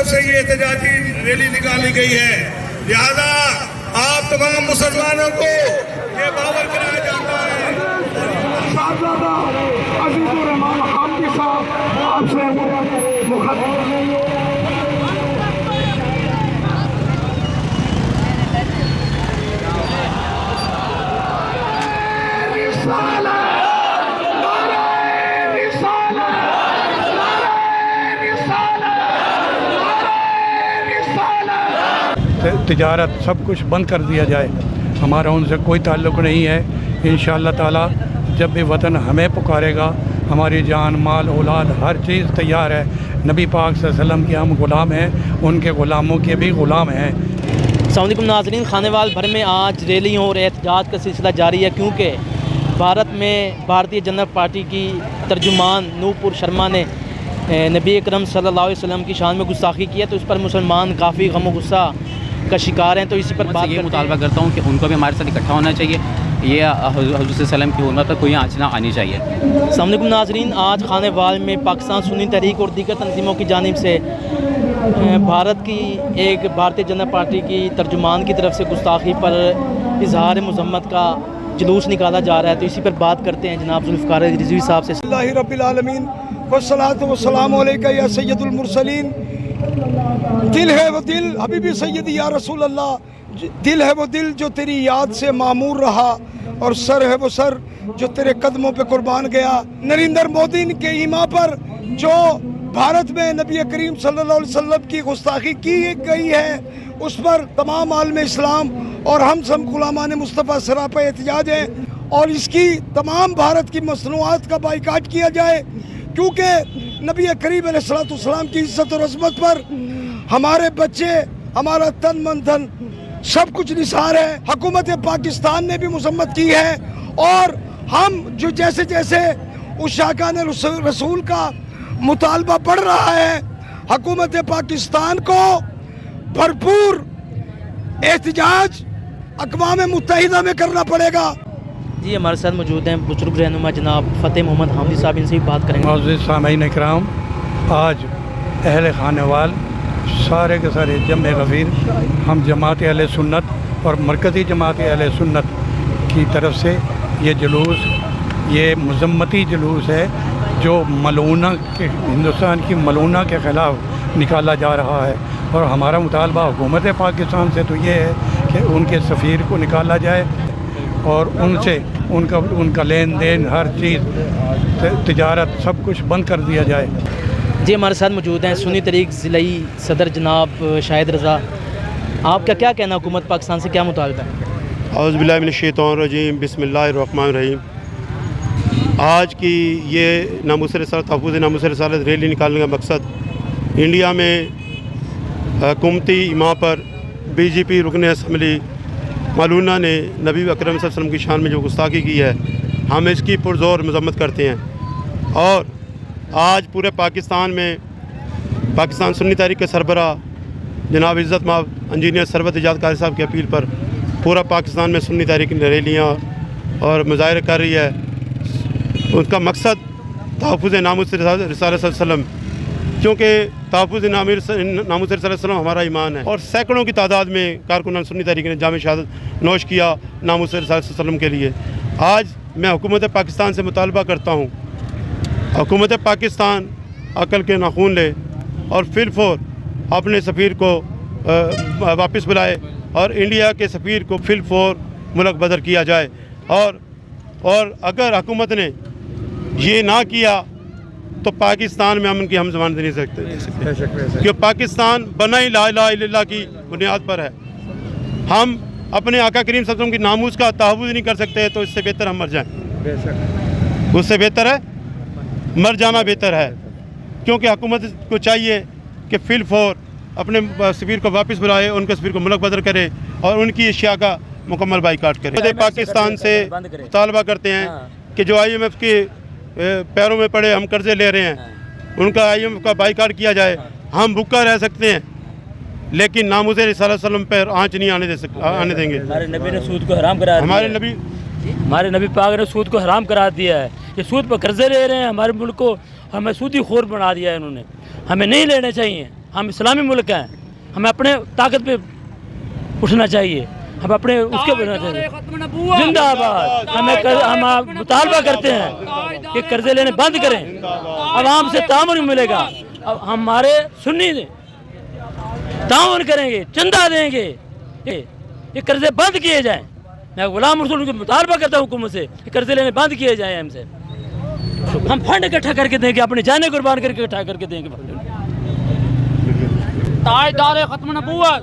तरफ से ये एहतजाजी रैली निकाली गई है। लिहाजा आप तमाम मुसलमानों को ये बावर कराया जाता है। तिजारत सब कुछ बंद कर दिया जाए, हमारा उनसे कोई ताल्लुक़ नहीं है। इंशाअल्लाह ताला जब भी वतन हमें पुकारेगा, हमारी जान माल औलाद हर चीज़ तैयार है। नबी पाक सल्लल्लाहु अलैहि वसल्लम के हम ग़ुलाम हैं, उनके ग़ुलामों के भी ग़ुलाम हैं। अस्सलाम वालेकुम नाज़रीन, खानेवाल भर में आज रैलियों और एहतजाज का सिलसिला जारी है, क्योंकि भारत में भारतीय जनता पार्टी की तर्जुमान नूपुर शर्मा ने नबी अकरम सल्लल्लाहु अलैहि वसल्लम की शान में गुस्ताखी की है, तो इस पर मुसलमान काफ़ी गम गुस्सा का शिकार हैं। तो इसी पर बात ये मुतालबा करता हूँ कि उनको भी हमारे साथ इकट्ठा होना चाहिए। ये हज़रत सल्लम की उम्मत पर कोई आँच ना आनी चाहिए। अस्सलाम वालेकुम नाज़रीन, आज खानेवाल में पाकिस्तान सुन्नी तहरीक और दीगर तंजीमों की जानिब से भारत की एक भारतीय जनता पार्टी की तर्जुमान की तरफ से गुस्ताखी पर इजहार मज़म्मत का जुलूस निकाला जा रहा है। तो इसी पर बात करते हैं जनाब जुल्फ़िकार रिज़वी साहब से। अल्लाह रब्बिल आलमीन वस्सलातु वस्सलामु अलैका या सय्यदुल मुरसलीन। दिल है वो दिल हबीबी सैयदी या रसूल अल्लाह, दिल है वो दिल जो तेरी याद से मामूर रहा, और सर है वो सर जो तेरे कदमों पे कुर्बान गया। नरेंद्र मोदी के ईमा पर जो भारत में नबी करीम सल्लल्लाहु अलैहि वसल्लम की गुस्ताखी की गई है, उस पर तमाम आलम इस्लाम और हम सब गुलामान मुस्तफ़ा सरापा एहतजाज हैं, और इसकी तमाम भारत की मसनूआत का बाइकाट किया जाए, क्योंकि नबी करीम अलैहिस्सलाम की इज़्ज़त और अज़मत पर हमारे बच्चे, हमारा तन मन धन सब कुछ निसार है। हुकूमत पाकिस्तान ने भी मज़म्मत की है, और हम जो जैसे जैसे उस शाकान रसूल का मुतालबा बढ़ रहा है, हुकूमत पाकिस्तान को भरपूर एहतजाज अक़वाम मुत्तहिदा में करना पड़ेगा। जी, हमारे साथ मौजूद हैं बुजुर्ग रहनुमा जनाब फ़तेह मोहम्मद हामिदी साहब, इनसे भी बात करेंगे। मुअज़्ज़िज़ सामीईन इकराम, आज अहले खानेवाल सारे के सारे जमे गफ़ीर हम जमात अहले सुन्नत और मरकज़ी जमात अहले सुन्नत की तरफ से ये जुलूस, ये मज़म्मती जुलूस है जो मलूना के हिंदुस्तान की मलूना के ख़िलाफ़ निकाला जा रहा है। और हमारा मुतालबा हुकूमत पाकिस्तान से तो ये है कि उनके सफ़ीर को निकाला जाए और उनसे उनका लेन देन हर चीज़ तिजारत सब कुछ बंद कर दिया जाए। जी, हमारे साथ मौजूद हैं सुन्नी तहरीक ज़िलाई सदर जनाब शाहिद रज़ा, आपका क्या कहना, हुकूमत पाकिस्तान से क्या मुतालबा है? औज़ु बिल्लाहि मिनश शैतानिर रजीम, बिस्मिल्लाहिर रहमानिर रहीम। आज की ये नामूस रिसालत, तहफ़्फ़ुज़ नामूस रिसालत रैली निकालने का मकसद इंडिया में हुकूमती इमा पर बीजेपी रुकन असम्बली मलूना ने नबी अकरम सल्लल्लाहु अलैहि वसल्लम की शान में जो गुस्ताखी की है, हम इसकी पुरज़ोर मज़म्मत करते हैं। और आज पूरे पाकिस्तान में पाकिस्तान सुन्नी तहरीक के सरबरा जनाब इज़्ज़त माब इंजीनियर सरवत इजाज़ कारी साहब की अपील पर पूरा पाकिस्तान में सुन्नी तहरीक रैलियाँ और मुज़ाहिरे कर रही है। उसका मकसद तहफ़्फ़ुज़ नामूस रिसालत सल्लल्लाहु अलैहि वसल्लम, क्योंकि तहफ़्फ़ुज़ नामूस रिसालत सल्लल्लाहु हमारा ईमान है। और सैकड़ों की तादाद में कारकुनान सुन्नी तहरीक ने जाम शहादत नोश किया नामूस रिसालत सल्लल्लाहु के लिए। आज मैं हुकूमत पाकिस्तान से मुतालबा करता हूँ, हुकूमत पाकिस्तान अकल के नाखून ले और फिलफौर अपने सफ़ीर को वापस बुलाए, और इंडिया के सफ़ीर को फिलफौर मुल्क बदर किया जाए। और अगर हुकूमत ने ये ना किया तो पाकिस्तान में अमन की हम ज़मानत नहीं सकते, क्योंकि पाकिस्तान बना ही ला इलाहा इल्लल्लाह की बुनियाद पर है। हम अपने आका करीम सल्लल्लाहु अलैहि वसल्लम की नामूस का तहफ़्फ़ुज़ नहीं कर सकते, तो इससे बेहतर हम मर जाएँ। उससे बेहतर है मर जाना बेहतर है, क्योंकि हुकूमत को चाहिए कि फिलफौर अपने सफ़ीर को वापस बुलाए, उनके सफ़ीर को मुल्क बदर करे और उनकी अशिया का मुकम्मल बाइकाट करे। पाकिस्तान से मुतालबा करते हैं कि जो IMF के पैरों में पड़े हम कर्जे ले रहे हैं, उनका IMF का बाइकाट किया जाए। हम भूखा रह सकते हैं, लेकिन नामूस रिसालत सल्लम पर आँच नहीं आने देंगे। हमारे नबी ने सूद को हराम करा दिया। हमारे नबी पाक ने सूद को हराम करा दिया है। ये सूद पर कर्जे ले रहे हैं, हमारे मुल्क को हमें सूदी खोर बना दिया है इन्होंने। हमें नहीं लेने चाहिए, हम इस्लामी मुल्क हैं, हमें अपने ताकत पे उठना चाहिए, हम अपने उसके बढ़ना चाहिए। जिंदाबाद। हम मुतालबा करते हैं कि कर्जे लेने बंद करें, आवाम से तामुन मिलेगा। अब हमारे सुन्नी ताउन करेंगे, चंदा देंगे, ये कर्जे बंद किए जाएं। मैं गुलाम रसूल को मुतालबा करता हूँ हुकूमत से कि कर्जे लेने बंद किए जाएं। हमसे हम फंड इकट्ठा करके देंगे, अपनी जानें कुर्बान करके इकट्ठा करके देंगे। ताजदार खत्म नबूवत